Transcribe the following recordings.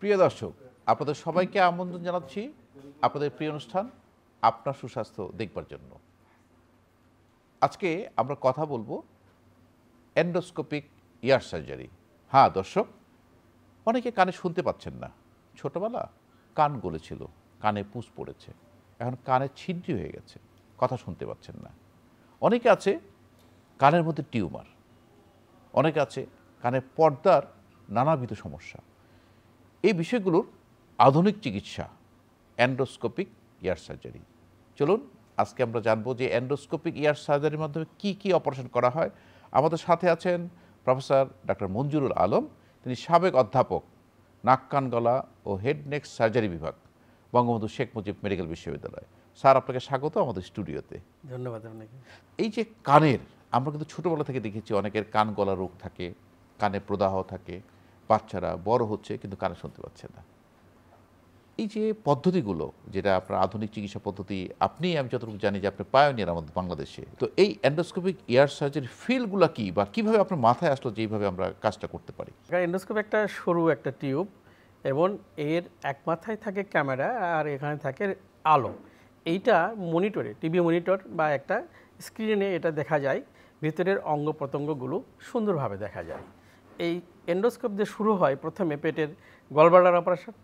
প্রিয় দর্শক, আপনাদের সবাইকে আমন্ত্রণ জানাচ্ছি আপনাদের প্রিয় অনুষ্ঠান আপনার সুস্বাস্থ্য দেখবার জন্য। আজকে আমরা কথা বলবো এন্ডোস্কোপিক ইয়ার সার্জারি। হ্যাঁ দর্শক, অনেকে কানে শুনতে পাচ্ছেন না। ছোটবেলা কান গলেছিল, কানে পুঁজ পড়েছে, এখন কানে ছিদ্র হয়ে গেছে, কথা শুনতে পাচ্ছেন না। অনেকে আছে কানের মধ্যে টিউমার, অনেকে আছে কানের পর্দার নানাবিধ সমস্যা। এই বিষয়গুলোর আধুনিক চিকিৎসা এন্ডোস্কোপিক ইয়ার সার্জারি। চলুন আজকে আমরা জানবো যে এন্ডোস্কোপিক ইয়ার সার্জারির মাধ্যমে কি কি অপারেশন করা হয়। আমাদের সাথে আছেন প্রফেসর ডক্টর মঞ্জুরুল আলম, তিনি সাবেক অধ্যাপক, নাক কান গলা ও হেড নেক সার্জারি বিভাগ, বঙ্গবন্ধু শেখ মুজিব মেডিকেল বিশ্ববিদ্যালয়। স্যার, আপনাকে স্বাগত আমাদের স্টুডিওতে। ধন্যবাদ আপনাকে। এই যে কানের, আমরা কিন্তু ছোটোবেলা থেকে দেখেছি অনেকের কান গলা রোগ থাকে, কানে প্রদাহ থাকে, বাচ্চারা বড় হচ্ছে কিন্তু কানে শুনতে পাচ্ছে না। এই যে পদ্ধতিগুলো, যেটা আপনার আধুনিক চিকিৎসা পদ্ধতি, আমি যতটুকু জানি যে আপনি পায়োনিয়ার আমাদের বাংলাদেশে, তো এই এন্ডোস্কোপিক ইয়ার সার্জারির ফিলগুলো কি বা কীভাবে আপনার মাথায় আসলো যে এইভাবে আমরা কাজটা করতে পারি? এন্ডোস্কোপ একটা সরু একটা টিউব এবং এর এক মাথায় থাকে ক্যামেরা আর এখানে থাকে আলো। এইটা মনিটরে, টিভি মনিটর বা একটা স্ক্রিনে এটা দেখা যায়, ভিতরের অঙ্গ প্রত্যঙ্গগুলো সুন্দরভাবে দেখা যায়। এই এন্ডোস্কোপ দিয়ে শুরু হয় প্রথমে পেটের গলব্লাডার অপারেশন,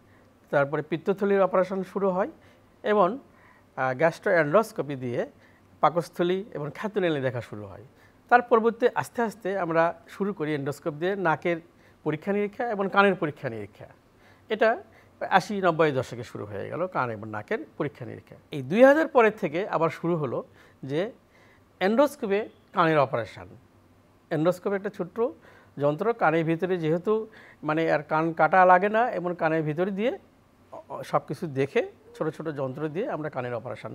তারপরে পিত্তথলির অপারেশন শুরু হয় এবং গ্যাস্ট্রো এন্ডোস্কোপি দিয়ে পাকস্থলী এবং খাদ্যনালী দেখা শুরু হয়। তার পরবর্তী আস্তে আস্তে আমরা শুরু করি এন্ডোস্কোপ দিয়ে নাকের পরীক্ষা নিরীক্ষা এবং কানের পরীক্ষা নিরীক্ষা। এটা 80-90 দশকে শুরু হয়ে গেল কান এবং নাকের পরীক্ষা নিরীক্ষা। এই 2000 পরের থেকে আবার শুরু হলো যে এন্ডোস্কোপে কানের অপারেশান। এন্ডোস্কোপে একটা ছোট্ট যন্ত্র কানের ভিতরে, যেহেতু মানে আর কান কাটা লাগে না এবং কানের ভিতরে দিয়ে সব কিছু দেখে ছোট ছোট যন্ত্র দিয়ে আমরা কানের অপারেশান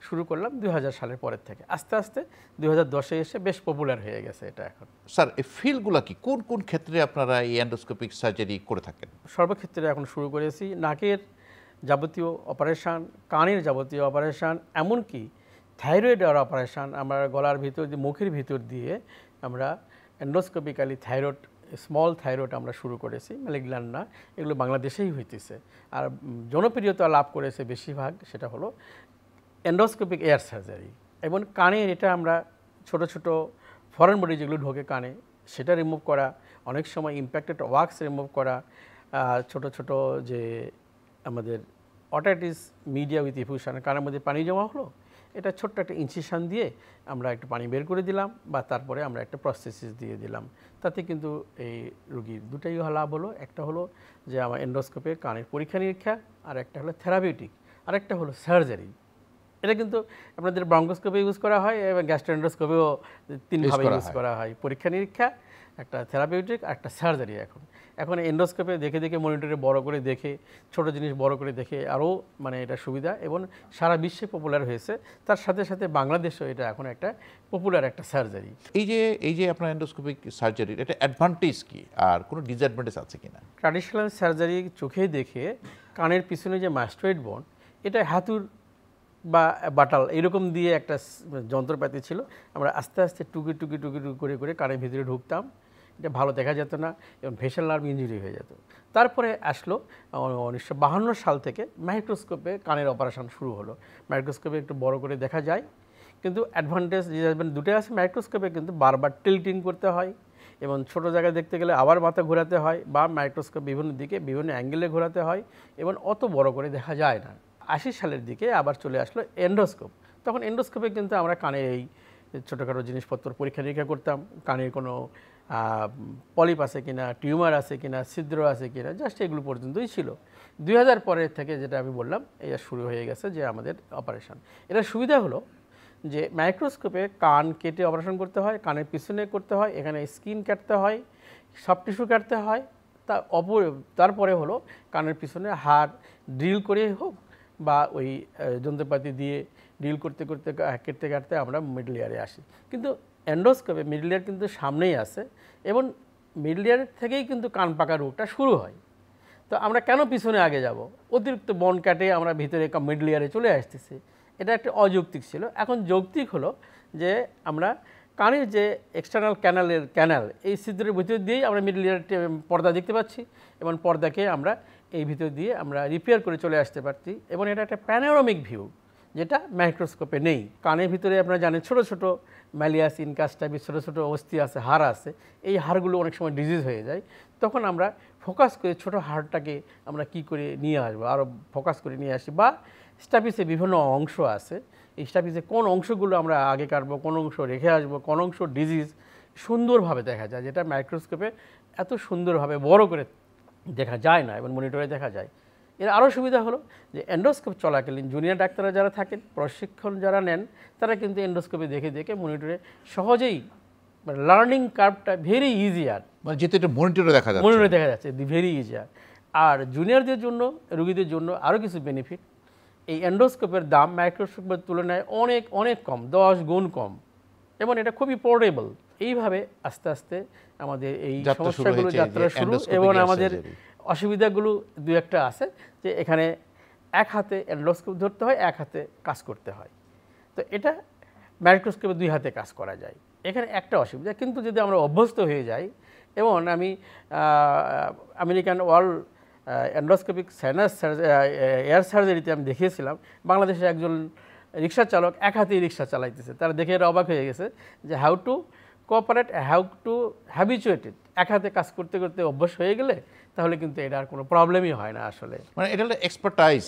শুরু করলাম 2000 সালের পরের থেকে। আস্তে আস্তে 2010-এ এসে বেশ পপুলার হয়ে গেছে এটা এখন। স্যার, এই ফিলগুলো কি, কোন কোন ক্ষেত্রে আপনারা এই এন্ডোস্কোপিক সার্জারি করে থাকেন? সর্বক্ষেত্রে এখন শুরু করেছি। নাকের যাবতীয় অপারেশান, কানের যাবতীয় অপারেশান, এমনকি থাইরয়েডের অপারেশান। আমরা গলার ভিতর দিয়ে, মুখের ভিতর দিয়ে আমরা এন্ডোস্কোপিক্যালি থাইরয়েড, স্মল থাইরয়েড আমরা শুরু করেছি, ম্যালিগন্যান্ট না, এগুলো বাংলাদেশেই হইতেছে। আর জনপ্রিয়তা লাভ করেছে বেশিরভাগ, সেটা হলো এন্ডোস্কোপিক এয়ার সার্জারি। এবং কানের এটা আমরা ছোট ছোট ফরেন বডি যেগুলো ঢোকে কানে, সেটা রিমুভ করা, অনেক সময় ইম্প্যাক্টেড ওয়াক্স রিমুভ করা, ছোট ছোট যে আমাদের অটাইটিস মিডিয়া উইথ ইফিউশন, কানের মধ্যে পানি জমা হলো, এটা ছোট্ট একটা ইনসিশন দিয়ে আমরা একটু পানি বের করে দিলাম বা তারপরে আমরা একটা প্রসথেসিস দিয়ে দিলাম। তাতে কিন্তু এই রোগীর দুটাই লাভ হলো। একটা হলো যে আমার এন্ডোস্কোপে কানের পরীক্ষা নিরীক্ষা, আর একটা হলো থেরাপিউটিক, আর একটা হলো সার্জারি। এটা কিন্তু আপনাদের ব্রঙ্কোস্কোপে ইউজ করা হয় এবং গ্যাস্ট্রোএন্ডোস্কোপেও 3 ভাবে ইউজ করা হয়। পরীক্ষা নিরীক্ষা, একটা থেরাপিউটিক আর একটা সার্জারি। এখন এন্ডোস্কোপে দেখে দেখে মনিটরে বড় করে দেখে, ছোট জিনিস বড় করে দেখে আরও মানে এটা সুবিধা এবং সারা বিশ্বে পপুলার হয়েছে। তার সাথে সাথে বাংলাদেশেও এটা এখন একটা পপুলার একটা সার্জারি। এই যে আপনার এন্ডোস্কোপিক সার্জারির এটা অ্যাডভান্টেজ কি আর কোনো ডিসঅ্যাডভান্টেজ আছে কিনা? ট্র্যাডিশনাল সার্জারি চোখে দেখে কানের পিছনে যে মাস্টোয়েড বোন, এটা হাতুর বা বাটাল এরকম দিয়ে একটা যন্ত্রপাতি ছিল। আমরা আস্তে আস্তে টুকি টুকি টুকি টুকি করে করে কানের ভিতরে ঢুকতাম। এটা ভালো দেখা যেত না এবং ভেসাল নার্ভ ইনজুরি হয়ে যেত। তারপরে আসলো 1952 সাল থেকে মাইক্রোস্কোপে কানের অপারেশন শুরু হলো। মাইক্রোস্কোপে একটু বড় করে দেখা যায়, কিন্তু অ্যাডভান্টেজ ডিসঅ্যাডভান্টেজ দুটোই আছে। মাইক্রোস্কোপে কিন্তু বারবার টিল্টিং করতে হয় এবং ছোটো জায়গায় দেখতে গেলে আবার মাথা ঘোরাতে হয়, বা মাইক্রোস্কোপ বিভিন্ন দিকে বিভিন্ন অ্যাঙ্গেলে ঘোরাতে হয় এবং অত বড় করে দেখা যায় না। 80 সালের দিকে আবার চলে আসলো এন্ডোস্কোপ। তখন এন্ডোস্কোপে কিন্তু আমরা কানের এই ছোটোখাটো জিনিসপত্র পরীক্ষা নিরীক্ষা করতাম, কানের কোনো পলিপ আছে কিনা, টিউমার আছে কিনা, ছিদ্র আছে কিনা, জাস্ট এগুলো পর্যন্তই ছিল। 2000 পরের থেকে যেটা আমি বললাম, এটা শুরু হয়ে গেছে যে আমাদের অপারেশন। এটার সুবিধা হলো যে মাইক্রোস্কোপে কান কেটে অপারেশন করতে হয়, কানের পিছনে করতে হয়, এখানে স্কিন কাটতে হয়, সব টিস্যু কাটতে হয়। তারপরে হলো কানের পিছনে হাড় ড্রিল করে হোক বা ওই যন্ত্রপাতি দিয়ে ড্রিল করতে করতে কাটতে কাটতে আমরা মিডল ইয়ারে আসি। কিন্তু এন্ডোস্কোপে মিডল ইয়ার কিন্তু সামনেই আছে এবং মিডল ইয়ার থেকেই কিন্তু কান পাকা রোগটা শুরু হয়। তো আমরা কেন পিছনে আগে যাব? অতিরিক্ত বন কাটে আমরা ভিতরে মিডল ইয়ারে চলে আসতেছি। এটা একটা অযৌক্তিক ছিল। এখন যৌক্তিক হলো যে আমরা কানের যে এক্সটার্নাল ক্যানাল, এই ছিদ্রের ভিতর দিয়েই আমরা মিডল ইয়ার পর্দা দেখতে পাচ্ছি এবং পর্দাকে আমরা এই ভিতর দিয়ে আমরা রিপেয়ার করে চলে আসতে পারছি, এবং এটা একটা প্যানোরামিক ভিউ যেটা মাইক্রোস্কোপে নেই। কানের ভিতরে আপনারা জানেন ছোট ছোট ম্যালিয়াস, ইনকাস টাইপের ছোটো ছোটো অস্থি আছে, হাড় আছে, এই হাড়গুলো অনেক সময় ডিজিজ হয়ে যায়। তখন আমরা ফোকাস করে ছোট হাড়টাকে আমরা কি করে নিয়ে আসবো, আরও ফোকাস করে নিয়ে আসি। বা স্টাপিসে বিভিন্ন অংশ আছে, এই স্টাপিসে কোন অংশগুলো আমরা আগে কাটবো, কোন অংশ রেখে আসবো, কোন অংশ ডিজিজ সুন্দরভাবে দেখা যায়, যেটা মাইক্রোস্কোপে এত সুন্দরভাবে বড় করে দেখা যায় না এবং মনিটরে দেখা যায়। এর আরও সুবিধা হলো যে এন্ডোস্কোপ চলাকালীন জুনিয়র ডাক্তাররা যারা থাকেন, প্রশিক্ষণ যারা নেন, তারা কিন্তু এন্ডোস্কোপে দেখে দেখে মনিটরে সহজেই লার্নিং কার্ভটা ভেরি ইজিয়ার, মানে যেহেতু এটা মনিটরে দেখা যাচ্ছে, মনিটরে দেখা যাচ্ছে ভেরি ইজিয়ার। আর জুনিয়রদের জন্য, রোগীদের জন্য আরও কিছু বেনিফিট, এই এন্ডোস্কোপের দাম মাইক্রোস্কোপের তুলনায় অনেক অনেক কম, 10 গুণ কম, এবং এটা খুবই পোর্টেবল। এইভাবে আস্তে আস্তে আমাদের এই সমস্যাগুলো যাত্রা শুরু। এবং আমাদের অসুবিধাগুলো দু একটা আছে, যে এখানে এক হাতে এন্ডোস্কোপ ধরতে হয়, এক হাতে কাজ করতে হয়। তো এটা মাইক্রোস্কোপে 2 হাতে কাজ করা যায়, এখানে একটা অসুবিধা। কিন্তু যদি আমরা অভ্যস্ত হয়ে যাই, এবং আমি American world endoscopic sinus air সার্জারিতে আমি দেখিয়েছিলাম, বাংলাদেশের একজন রিক্সা চালক এক হাতেই রিক্সা চালাইতেছে। তারা দেখে এটা অবাক হয়ে গেছে যে how to cooperate, how to habituated. এক হাতে কাজ করতে করতে অভ্যাস হয়ে গেলে তাহলে কিন্তু এটা আর কোনো প্রবলেমই হয় না আসলে। মানে এটা হলো এক্সপার্টাইজ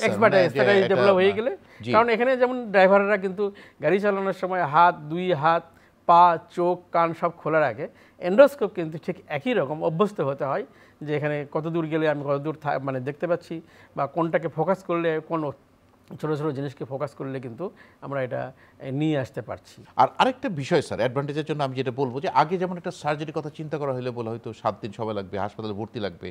ডেভেলপ হয়ে গেলে। কারণ এখানে যেমন ড্রাইভাররা কিন্তু গাড়ি চালানোর সময় হাত, 2 হাত, পা, চোখ, কান সব খোলা রাখে। এন্ডোস্কোপ কিন্তু ঠিক একই রকম অভ্যস্ত হতে হয়, যে এখানে কত দূর গেলে আমি কত দূর মানে দেখতে পাচ্ছি, বা কোনটাকে ফোকাস করলে, কোন ছোটো ছোটো জিনিসকে ফোকাস করলে কিন্তু আমরা এটা নিয়ে আসতে পারছি। আর আরেকটা বিষয় স্যার, অ্যাডভান্টেজের জন্য আমি যেটা বলবো, যে আগে যেমন একটা সার্জারির কথা চিন্তা করা হলে বলা হয়তো 7 দিন সময় লাগবে, হাসপাতালে ভর্তি লাগবে।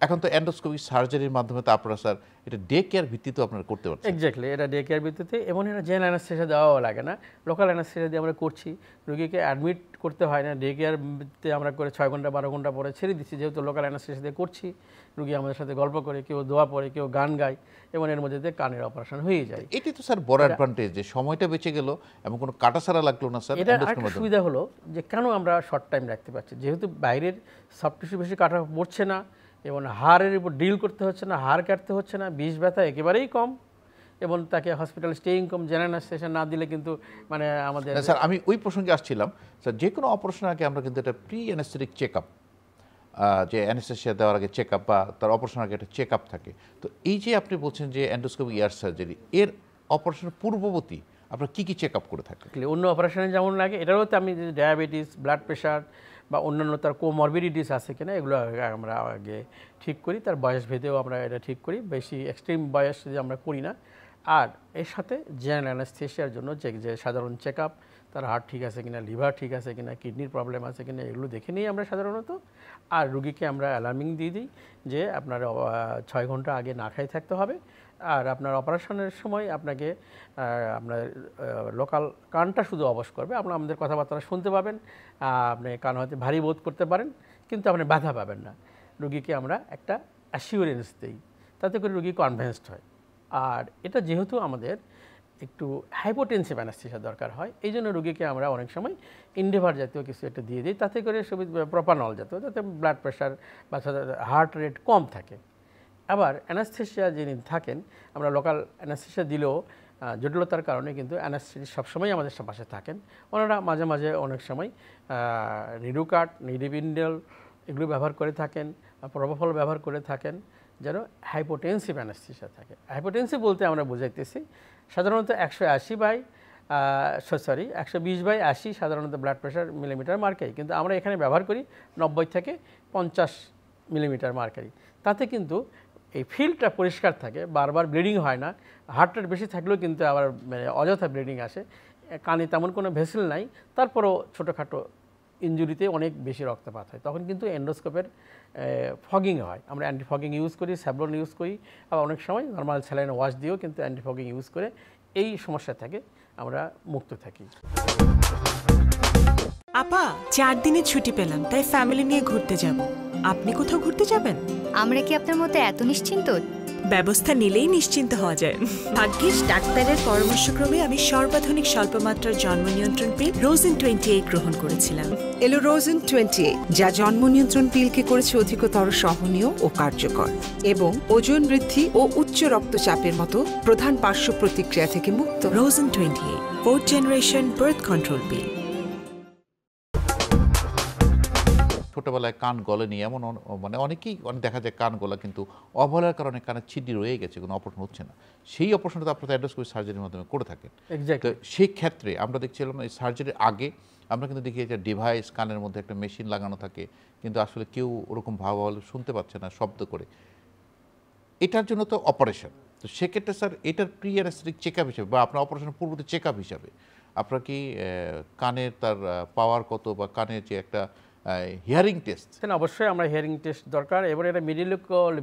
এখন তো এন্ডোস্কোপিক সার্জারির মাধ্যমে তো আপনারা স্যার এটা ডে কেয়ার ভিত্তিতেও আপনারা করতে পারছেন। এক্স্যাক্টলি, এটা ডে কেয়ার ভিত্তিতে, এবং এটা জেনারেল অ্যানেস্থেসিয়া দেওয়াও লাগে না, লোকাল অ্যানেস্থেসিয়া দিয়ে আমরা করছি। রোগীকে অ্যাডমিট করতে হয় না, ডে কেয়ারতে আমরা করে 6 ঘন্টা 12 ঘন্টা পরে ছেড়ে দিচ্ছি। যেহেতু লোকাল অ্যানেস্থেসিয়া দিয়ে করছি, রোগী আমাদের সাথে গল্প করে, কেউ দোয়া পড়ে, কেউ গান গায়, এবং এর মধ্যে দিয়ে কানের অপারেশন হয়ে যায়। এটি তো স্যার বড় অ্যাডভান্টেজ, যে সময়টা বেঁচে গেল এবং কোনো কাটাছাড়া লাগলো না স্যার। এটা একটা সুবিধা হলো যে কেন আমরা শর্ট টাইম রাখতে পারছি, যেহেতু বাইরের সফট টিস্যু বেশি কাটা পড়ছে না, এবং হাড়ের উপর ডিল করতে হচ্ছে না, হাড় কাটতে হচ্ছে না, বিষ ব্যথা একেবারেই কম, এবং তাকে হসপিটাল স্টেইং কম। জেনারেল অ্যানেস্থেসিয়া না দিলে কিন্তু মানে আমাদের স্যার, আমি ওই প্রসঙ্গে আসছিলাম স্যার, যে কোনো অপারেশনের আগে আমরা কিন্তু একটা প্রি অ্যানেস্থেটিক চেক আপ, যে অ্যানেস্থেসিয়া দেওয়ার আগে চেক আপ বা তার অপারেশনের আগে একটা চেক আপ থাকে। তো এই যে আপনি বলছেন যে এন্ডোস্কোপিক এয়ার সার্জারি, এর অপারেশনের পূর্ববর্তী আপনারা কী কী চেক আপ করে থাকেন? অন্য অপারেশনে যেমন লাগে, এটারও তো আমি ডায়াবেটিস, ব্লাড প্রেশার বা অন্যান্য তার কোমরবিডিটিস আছে কিনা, এগুলো আমরা আগে ঠিক করি। তার বয়স ভেদেও আমরা এটা ঠিক করি, বেশি এক্সট্রিম বয়স যদি আমরা করি না। আর এর সাথে জেনারেল অ্যানেস্থেসিয়ার জন্য যে সাধারণ চেক আপ, তার হার্ট ঠিক আছে কিনা, লিভার ঠিক আছে কিনা, কিডনির প্রবলেম আছে কিনা, এগুলো দেখে নিই আমরা সাধারণত। আর রুগীকে আমরা অ্যালার্মিং দিয়ে দিই যে আপনার 6 ঘন্টা আগে না খাই থাকতে হবে। আর আপনার অপারেশনের সময় আপনাকে আপনার লোকাল কানটা শুধু অবশ করবে, আপনার আমাদের কথাবার্তা শুনতে পাবেন, আপনি কান হয়তো ভারী বোধ করতে পারেন, কিন্তু আপনি বাধা পাবেন না। রুগীকে আমরা একটা অ্যাসিওরেন্স দিই, তাতে করে রুগী কনভিন্সড হয়। আর এটা যেহেতু আমাদের একটু হাইপোটেনসিভ অ্যানেস্থেসিয়া দরকার হয়, এই জন্য রুগীকে আমরা অনেক সময় ইন্ডেভার জাতীয় কিছু একটা দিয়ে দিই, তাতে করে প্রপানল জাতীয়, যাতে ব্লাড প্রেশার বা হার্ট রেট কম থাকে। আবার অ্যানেস্থেসিয়া যিনি থাকেন, আমরা লোকাল অ্যানেস্থেসিয়া দিলেও জটিলতার কারণে কিন্তু অ্যানেস্থেসিস্ট সবসময় আমাদের পাশে থাকেন। ওনারা মাঝে মাঝে অনেক সময় নিডুকাট, নিডিবিন্ডেল এগুলো ব্যবহার করে থাকেন, প্রোপানল ব্যবহার করে থাকেন, যেন হাইপোটেনসিভ অ্যানেস্থেসিয়া থাকে। হাইপোটেনসিভ বলতে আমরা বোঝাইতেছি সাধারণত 120/80 সাধারণত ব্লাড প্রেশার মিলিমিটার মার্কারি, কিন্তু আমরা এখানে ব্যবহার করি 90 থেকে 50 মিলিমিটার মার্কারি। তাতে কিন্তু এই ফিল্ডটা পরিষ্কার থাকে, বারবার ব্লিডিং হয় না। হার্ট রেট বেশি থাকলেও কিন্তু আবার অযথা ব্লিডিং আসে। কানে তেমন কোনো ভেসেল নাই, তারপরও ছোটোখাটো ইনজুরিতে অনেক বেশি রক্তপাত হয়, তখন কিন্তু এন্ডোস্কোপের ফগিং হয়। আমরা অ্যান্টি ফগিং ইউজ করি, স্যাভলন ইউজ করি, আবার অনেক সময় নর্মাল স্যালাইন ওয়াশ দিয়েও কিন্তু অ্যান্টি ফগিং ইউজ করে এই সমস্যা থেকে আমরা মুক্ত থাকি। আপা, 4 দিনের ছুটি পেলাম, তাই ফ্যামিলি নিয়ে ঘুরতে যাব। আপনি কোথাও ঘুরতে যাবেন? আমরা কি আপনার মতো এত নিশ্চিন্ত? ব্যবস্থা নিলেই নিশ্চিন্ত হওয়া যায়। ভাগ্যিস ডাক্তারের পরামর্শক্রমে আমি সর্বাধুনিক স্বল্পমাত্রার জন্ম নিয়ন্ত্রণ পিল রোজেন 28 গ্রহণ করেছিলাম। এলো রোজেন 28, যা জন্ম নিয়ন্ত্রণ পিলকে করেছে অধিকতর সহনীয় ও কার্যকর, এবং ওজন বৃদ্ধি ও উচ্চ রক্তচাপের মতো প্রধান পার্শ্ব প্রতিক্রিয়া থেকে মুক্ত। Rosen 28 4th generation birth control পিল। ছোটবেলায় কান গলেনি এমন মানে অনেকেই দেখা যায় কান গলা, কিন্তু অবহেলার কারণে কানের ছিদ্র রয়ে গেছে, কোনো অপারেশন হচ্ছে না। সেই অপারেশনটা তো আপনারা এন্ডোস্কোপি সার্জারির মাধ্যমে করে থাকেন। তো সেই ক্ষেত্রে আমরা দেখছিলাম এই সার্জারির আগে আমরা কিন্তু দেখি যে ডিভাইস কানের মধ্যে একটা মেশিন লাগানো থাকে, কিন্তু আসলে কেউ ওরকম ভালো শুনতে পাচ্ছে না শব্দ করে। এটার জন্য তো অপারেশন, তো সেক্ষেত্রে স্যার এটার প্রি অ্যানেস্থেটিক চেক আপ হিসাবে বা আপনার অপারেশনের পূর্ববর্তী চেক আপ হিসাবে আপনার কি কানের তার পাওয়ার কত বা কানের যে একটা হিয়ারিং টেস্ট? অবশ্যই আমরা হিয়ারিং টেস্ট দরকার, এবং এটা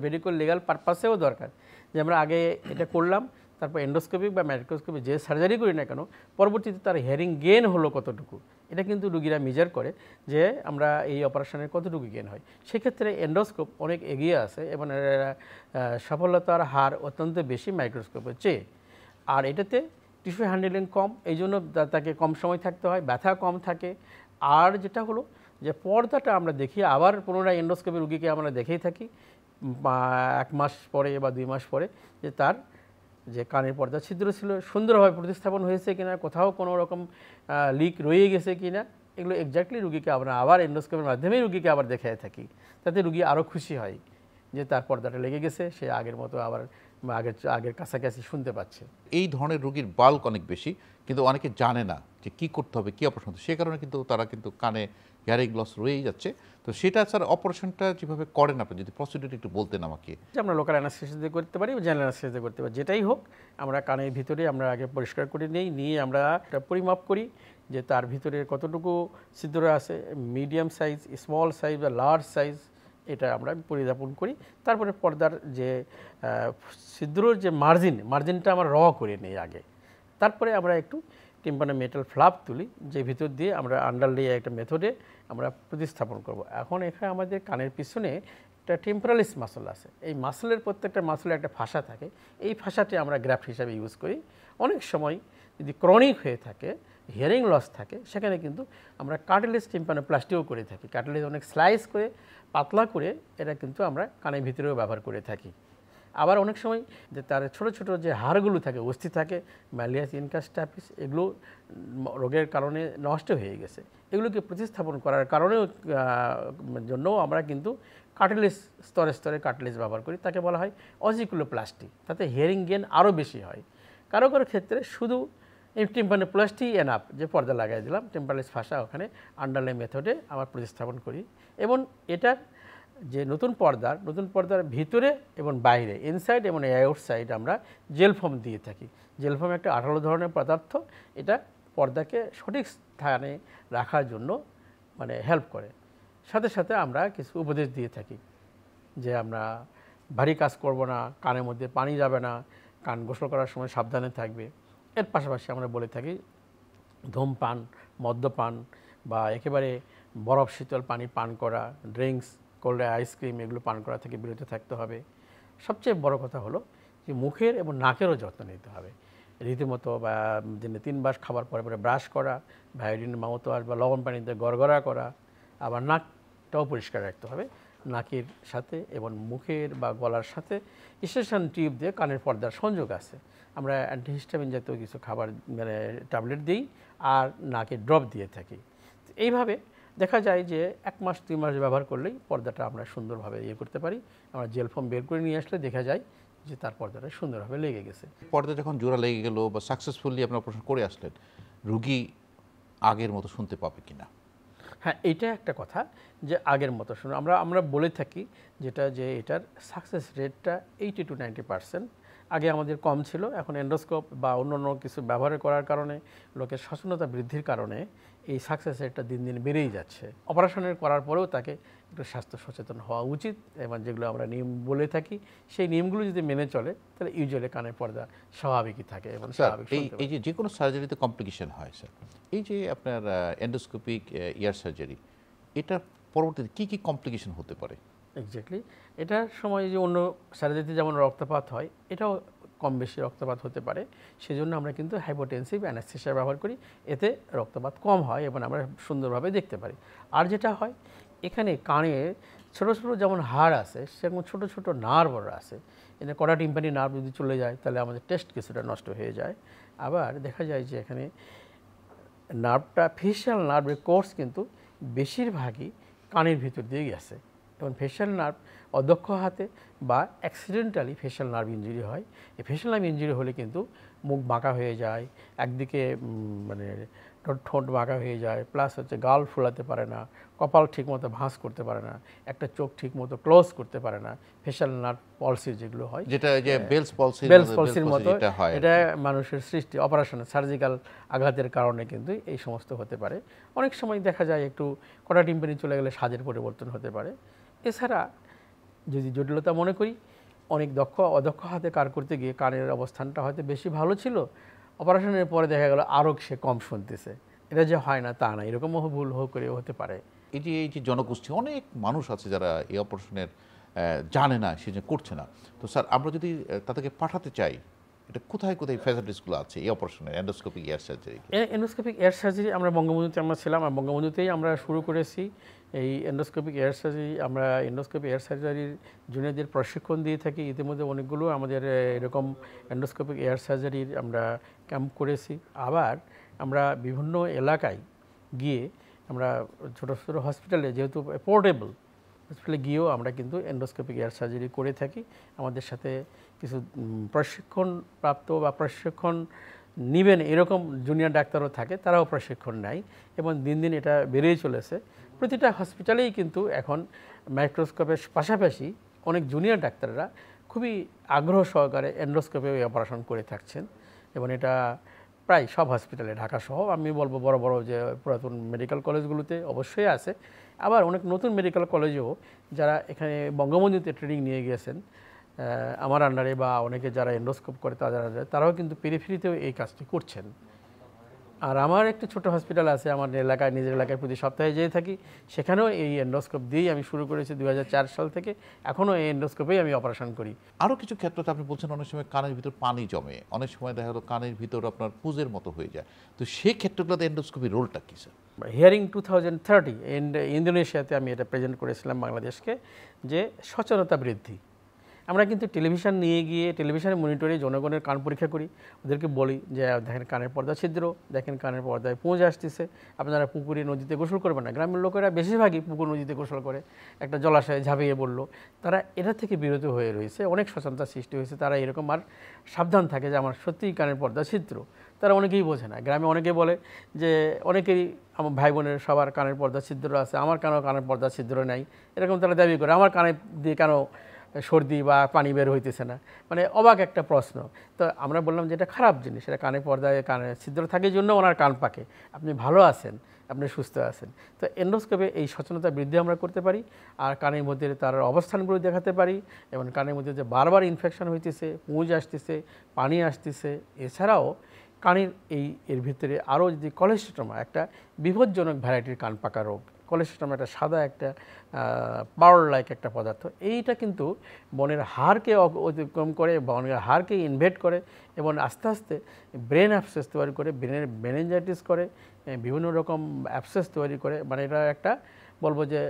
মেডিকেল লিগাল পারপাসেও দরকার, যে আমরা আগে এটা করলাম, তারপর এন্ডোস্কোপি বা মাইক্রোস্কোপি যে সার্জারি করি না কেন, পরবর্তীতে তার হিয়ারিং গেন হলো কতটুকু, এটা কিন্তু রুগীরা মেজার করে যে আমরা এই অপারেশনের কতটুকু গেন হয়। সেক্ষেত্রে এন্ডোস্কোপ অনেক এগিয়ে আছে এবং সফলতার হার অত্যন্ত বেশি মাইক্রোস্কোপের চেয়ে। আর এটাতে টিস্যু হ্যান্ডেলিং কম, এই জন্য তাকে কম সময় থাকতে হয়, ব্যথা কম থাকে। আর যেটা হলো যে পর্দাটা আমরা দেখি, আবার পুনরায় এন্ডোস্কোপি রুগীকে আমরা দেখেই থাকি 1 মাস পরে বা 2 মাস পরে, যে তার যে কানের পর্দা ছিদ্র ছিল সুন্দরভাবে প্রতিস্থাপন হয়েছে কিনা, কোথাও কোনো রকম লিক রয়ে গেছে কিনা, এগুলো এক্স্যাক্টলি রুগীকে আমরা আবার এন্ডোস্কোপির মাধ্যমেই রুগীকে আবার দেখায় থাকি, তাতে রুগী আরও খুশি হয় যে তার পর্দাটা লেগে গেছে, সে আগের মতো আবার আগের কাছাকাছি শুনতে পাচ্ছে। এই ধরনের রুগীর বাল্ক অনেক বেশি, কিন্তু অনেকে জানে না যে কী করতে হবে, কী অপারেশন হতে, সে কারণে কিন্তু তারা কিন্তু কানে হিয়ারিং লস রয়েই যাচ্ছে। তো সেটা স্যার অপারেশনটা যেভাবে করেন আপনি যদি প্রসিডিউর একটু বলতেন আমাকে। যে আমরা লোকাল অ্যানাস্থেসিয়া দিয়ে করতে পারি, জেনারেল অ্যানাস্থেসিয়া দিয়ে করতে পারি, যেটাই হোক আমরা কানের ভিতরে আমরা আগে পরিষ্কার করে নিয়ে আমরা একটা পরিমাপ করি যে তার ভিতরে কতটুকু ছিদ্র আছে, মিডিয়াম সাইজ, স্মল সাইজ বা লার্জ সাইজ, এটা আমরা পরিমাপন করি। তারপরে পর্দার যে ছিদ্রর যে মার্জিনটা আমরা র করে নিই আগে, তারপরে আমরা একটু টিম্পানো মেটাল ফ্লাপ তুলি, যে ভিতর দিয়ে আমরা আন্ডারলে একটা মেথডে আমরা প্রতিস্থাপন করব। এখন এখানে আমাদের কানের পিছনে একটা টেম্পোরালিস মাসল আছে, এই মাসলের প্রত্যেকটা মাসলে একটা ফাঁসা থাকে, এই ফাঁসাটি আমরা গ্রাফট হিসাবে ইউজ করি। অনেক সময় যদি ক্রনিক হয়ে থাকে, হিয়ারিং লস থাকে, সেখানে কিন্তু আমরা কার্টিলেজ টিম্পানোপ্লাস্টিও করে থাকি। কার্টিলেজ অনেক স্লাইস করে পাতলা করে এটা কিন্তু আমরা কানের ভিতরেও ব্যবহার করে থাকি। আবার অনেক সময় যে তার ছোট ছোট যে হাড়গুলো থাকে, অস্থি থাকে, ম্যালিয়াস ইনকাস স্ট্যাপিস, এগুলো রোগের কারণে নষ্ট হয়ে গেছে, এগুলোকে প্রতিস্থাপন করার কারণেও জন্যও আমরা কিন্তু কার্টিলেজ স্তরে স্তরে কার্টিলেজ ব্যবহার করি, তাকে বলা হয় অজিকুলোপ্লাস্টি। তাতে হিয়ারিং গেন আরও বেশি হয়। কারো কারো ক্ষেত্রে শুধু টিম্পানোপ্লাস্টি এনাফ, যে পর্দা লাগাই দিলাম, টেম্পারালিস ফাঁসা ওখানে আন্ডারলাই মেথডে আমরা প্রতিস্থাপন করি। এবং এটার যে নতুন পর্দার ভিতরে এবং বাইরে, ইনসাইড এবং আউটসাইড আমরা জেল ফোম দিয়ে থাকি। জেল ফোম একটা আঠালো ধরনের পদার্থ, এটা পর্দাকে সঠিক স্থানে রাখার জন্য মানে হেল্প করে। সাথে সাথে আমরা কিছু উপদেশ দিয়ে থাকি যে আমরা ভারী কাজ করব না, কানের মধ্যে পানি যাবে না, কান গোসল করার সময় সাবধানে থাকবে। এর পাশাপাশি আমরা বলে থাকি ধূমপান, মদ্যপান বা একেবারে বরফ শীতল পানি পান করা, ড্রিঙ্কস, কোল্ড আইসক্রিম, এগুলো পান করা থেকে বিরত থাকতে হবে। সবচেয়ে বড় কথা হলো যে মুখের এবং নাকেরও যত্ন নিতে হবে। রীতিমতো বা দিনে 3 বার খাবার পরে পরে ব্রাশ করা, ভায়োডিন মাউথওয়াশ বা লবণ পানিতে গড়গড়া করা। আবার নাকটাও পরিষ্কার রাখতে হবে। নাকের সাথে এবং মুখের বা গলার সাথে স্টেশন টিউব দিয়ে কানের পর্দার সংযোগ আছে। আমরা অ্যান্টিহিস্টামিন জাতীয় কিছু খাবার মানে ট্যাবলেট দিই আর নাকে ড্রপ দিয়ে থাকি। এইভাবে দেখা যায় যে 1 মাস 2 মাস ব্যবহার করলেই পর্দাটা আমরা সুন্দরভাবে করতে পারি। আমরা জেল ফোম বের করে নিয়ে আসলে দেখা যায় যে তার পর্দাটা সুন্দরভাবে লেগে গেছে। পর্দা যখন জোড়া লেগে গেল বা সাকসেসফুলি আপনি অপারেশন করে আসলেন, রুগী আগের মতো শুনতে পাবে কিনা? হ্যাঁ, এইটা একটা কথা যে আগের মতো শুনে আমরা বলে থাকি যেটা যে এটার সাকসেস রেটটা 80 to 90%। আগে আমাদের কম ছিল, এখন এন্ডোস্কোপ বা অন্য কিছু ব্যবহার করার কারণে, লোকের সচেতনতা বৃদ্ধির কারণে এই সাকসেস রেটটা দিন দিন বেড়েই যাচ্ছে। অপারেশনের করার পরেও তাকে একটু স্বাস্থ্য সচেতন হওয়া উচিত এবং যেগুলো আমরা নিয়ম বলে থাকি সেই নিয়মগুলো যদি মেনে চলে তাহলে ইউজুয়ালি কানের পর্দা স্বাভাবিকই থাকে এবং স্বাভাবিক। এই যে কোনো সার্জারিতে কমপ্লিকেশন হয় স্যার, এই যে আপনার এন্ডোস্কোপিক ইয়ার সার্জারি, এটা পরবর্তীতে কি কি কমপ্লিকেশন হতে পারে? এক্স্যাক্টলি, এটার সময় যে অন্য সার্জারিতে যেমন রক্তপাত হয়, এটাও কম বেশি রক্তপাত হতে পারে। সেজন্য আমরা কিন্তু হাইপোটেনসিভ অ্যানেস্থেসিয়া ব্যবহার করি, এতে রক্তপাত কম হয় এবং আমরা সুন্দরভাবে দেখতে পারি। আর যেটা হয়, এখানে কানে ছোটো ছোটো যেমন হাড় আছে, সেরকম ছোটো ছোটো নার্ভও আছে। এখানে কড়া টিম্পানি নার্ভ যদি চলে যায়, তাহলে আমাদের টেস্ট কিছুটা নষ্ট হয়ে যায়। আবার দেখা যায় যে এখানে নার্ভটা, ফেশিয়াল নার্ভের কোর্স কিন্তু বেশিরভাগই কানের ভিতর দিয়ে গেছে, এবং ফেশিয়াল নার্ভ অদক্ষ হাতে বা অ্যাক্সিডেন্টালি ফেশিয়াল নার্ভ ইঞ্জুরি হয়। এই ফেশিয়াল নার্ভ ইঞ্জুরি হলে কিন্তু মুখ বাঁকা হয়ে যায়, একদিকে মানে ঠোঁট বাঁকা হয়ে যায়, প্লাস হচ্ছে গাল ফোলাতে পারে না, কপাল ঠিকমতো ভাঁজ করতে পারে না, একটা চোখ ঠিকমতো ক্লোজ করতে পারে না। ফেশিয়াল নার্ভ পলসি যেগুলো হয়, যেটা যে বেলস পলসির মতো, এটা মানুষের সৃষ্টি অপারেশন সার্জিক্যাল আঘাতের কারণে কিন্তু এই সমস্ত হতে পারে। অনেক সময় দেখা যায় একটু কড়া টিম্পানি চলে গেলে স্বাদের পরিবর্তন হতে পারে। এছাড়া যদি জটিলতা মনে করি, অনেক অদক্ষ হাতে কাজ করতে গিয়ে কানের অবস্থানটা হয়তো বেশি ভালো ছিল, অপারেশনের পরে দেখা গেল আরও সে কম শুনতেছে। এটা যে হয় না তা না, এরকমও ভুল করে হতে পারে। এই যে জনগোষ্ঠী অনেক মানুষ আছে যারা এই অপারেশনের জানে না, সে যে করছে না। তো স্যার, আমরা যদি তাদেরকে পাঠাতে চাই, এটা কোথায় কোথায় ফ্যাসিলিটিসগুলো আছে এই অপারেশনের endoscopic air surgery? Endoscopic air surgery আমরা বঙ্গবন্ধুতে আমরা ছিলাম, আর বঙ্গবন্ধুতেই আমরা শুরু করেছি এই এন্ডোস্কোপিক এয়ার সার্জারি। আমরা এন্ডোস্কোপিক এয়ার সার্জারির জুনিয়রদের প্রশিক্ষণ দিয়ে থাকি। ইতিমধ্যে অনেকগুলো আমাদের এরকম এন্ডোস্কোপিক এয়ার সার্জারির আমরা ক্যাম্প করেছি। আবার আমরা বিভিন্ন এলাকায় গিয়ে আমরা ছোটো ছোটো হসপিটালে, যেহেতু পোর্টেবল হসপিটালে গিয়েও আমরা কিন্তু এন্ডোস্কোপিক এয়ার সার্জারি করে থাকি। আমাদের সাথে কিছু প্রশিক্ষণপ্রাপ্ত বা প্রশিক্ষণ নেবেন এরকম জুনিয়র ডাক্তারও থাকে, তারাও প্রশিক্ষণ নেয় এবং দিন দিন এটা বেড়েই চলেছে। প্রতিটা হসপিটালেই কিন্তু এখন মাইক্রোস্কোপের পাশাপাশি অনেক জুনিয়র ডাক্তাররা খুবই আগ্রহ সহকারে এন্ডোস্কোপে অপারেশন করে থাকছেন, এবং এটা প্রায় সব হসপিটালে, ঢাকা সহ আমি বলবো বড় বড় যে পুরাতন মেডিকেল কলেজগুলোতে অবশ্যই আছে। আবার অনেক নতুন মেডিকেল কলেজেও যারা এখানে বঙ্গবন্ধুতে ট্রেনিং নিয়ে গিয়েছেন আমার আন্ডারে, বা অনেকে যারা এন্ডোস্কোপ করে তারাও কিন্তু পেরিফেরিতেও এই কাজটি করছেন। আর আমার একটা ছোট হসপিটাল আছে আমার এলাকায়, নিজের এলাকায় প্রতি সপ্তাহে যেয়ে থাকি, সেখানেও এই এন্ডোস্কোপ দিয়েই আমি শুরু করেছি 2004 সাল থেকে। এখনও এই এন্ডোস্কোপেই আমি অপারেশন করি। আরও কিছু ক্ষেত্রে আপনি বলছেন অনেক সময় কানের ভিতর পানি জমে, অনেক সময় দেখা গেলো কানের ভিতর আপনার পুজের মতো হয়ে যায়, তো সেই ক্ষেত্রগুলোতে এন্ডোস্কোপির রোলটা কী স্যার? হিয়ারিং 2030 ইন্দোনেশিয়াতে আমি এটা প্রেজেন্ট করেছিলাম বাংলাদেশকে, যে সচেতনতা বৃদ্ধি। আমরা কিন্তু টেলিভিশন নিয়ে গিয়ে টেলিভিশনের মনিটরে জনগণের কান পরীক্ষা করি, ওদেরকে বলি যে দেখেন কানের পর্দা ছিদ্র, দেখেন কানের পর্দায় পুঁজ আসতেছে, আপনারা পুকুরে নদীতে গোসল করবেন না। গ্রামের লোকেরা বেশিরভাগই পুকুর নদীতে গোসল করে, একটা জলাশয়ে ঝাঁপিয়ে বললো, তারা এটা থেকে বিরত হয়ে রয়েছে, অনেক সচেতনতা সৃষ্টি হয়েছে। তারা এরকম আর সাবধান থাকে যে আমার সত্যিই কানের পর্দা ছিদ্র। তারা অনেকেই বোঝে না। গ্রামে অনেকেই বলে যে অনেকেই আমার ভাই বোনের সবার কানের পর্দা ছিদ্র আছে, আমার কেন কানের পর্দা ছিদ্র নাই, এরকম তারা দাবি করে। আমার কানে দিয়ে কেন সর্দি বা পানি বের হইতেছে না, মানে অবাক একটা প্রশ্ন। তো আমরা বললাম যে এটা খারাপ জিনিস, এটা কানে পর্দায় কানে ছিদ্র থাকে জন্য ওনার কান পাকে, আপনি ভালো আছেন, আপনি সুস্থ আছেন। তো এন্ডোস্কোপে এই সচেতনতা বৃদ্ধি আমরা করতে পারি, আর কানের মধ্যে তার অবস্থানগুলো দেখাতে পারি, এবং কানের মধ্যে যে বারবার ইনফেকশন হইতেছে, পুঁজ আসতেছে, পানি আসতেছে, এছাড়াও কানের এর ভিতরে আরও যদি কলেস্টোমা, একটা বিপজ্জনক ভ্যারাইটির কান পাকা রোগ, কলেস্টোমা একটা সাদা একটা পাউডার লাইক একটা পদার্থ, এইটা কিন্তু বনের হাড়কে অতিক্রম করে, বনের হাড়কে ইনভেড করে এবং আস্তে আস্তে ব্রেন অ্যাবসেস তৈরি করে, ব্রেনের মেনিনজাইটিস করে, বিভিন্ন রকম অ্যাবসেস তৈরি করে। মানে এটা একটা বলবো যে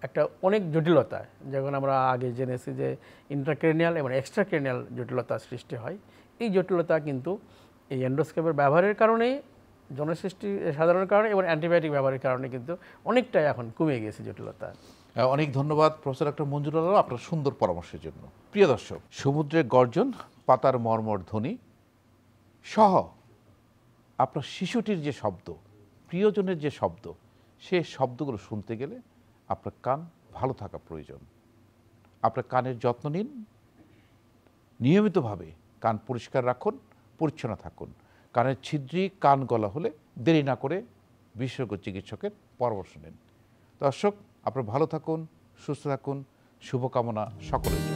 একটা অনেক জটিলতা, যখন আমরা আগে জেনেছি যে ইন্ট্রাক্রেনিয়াল এবং এক্সট্রাক্রেনিয়াল জটিলতা সৃষ্টি হয়। এই জটিলতা কিন্তু এই এন্ডোস্কোপের ব্যবহারের কারণেই, জনসৃষ্টি সাধারণ কারণে এবং অ্যান্টিবায়োটিক ব্যবহারের কারণে কিন্তু অনেকটাই এখন কমে গেছে জটিলতা। অনেক ধন্যবাদ প্রফেসর ডক্টর মঞ্জুর আলম আপনার সুন্দর পরামর্শের জন্য। প্রিয় দর্শক, সমুদ্রের গর্জন, পাতার মর্মর ধ্বনি সহ আপনার শিশুটির যে শব্দ, প্রিয়জনের যে শব্দ, সে শব্দগুলো শুনতে গেলে আপনার কান ভালো থাকা প্রয়োজন। আপনার কানের যত্ন নিন, নিয়মিতভাবে কান পরিষ্কার রাখুন, পরিচ্ছন্ন থাকুন। কানের ছিদ্রি, কান গলা হলে দেরি না করে বিশেষজ্ঞ চিকিৎসকের পরামর্শ নিন। দর্শক, আপনারা ভালো থাকুন, সুস্থ থাকুন, শুভকামনা সকলের জন্য।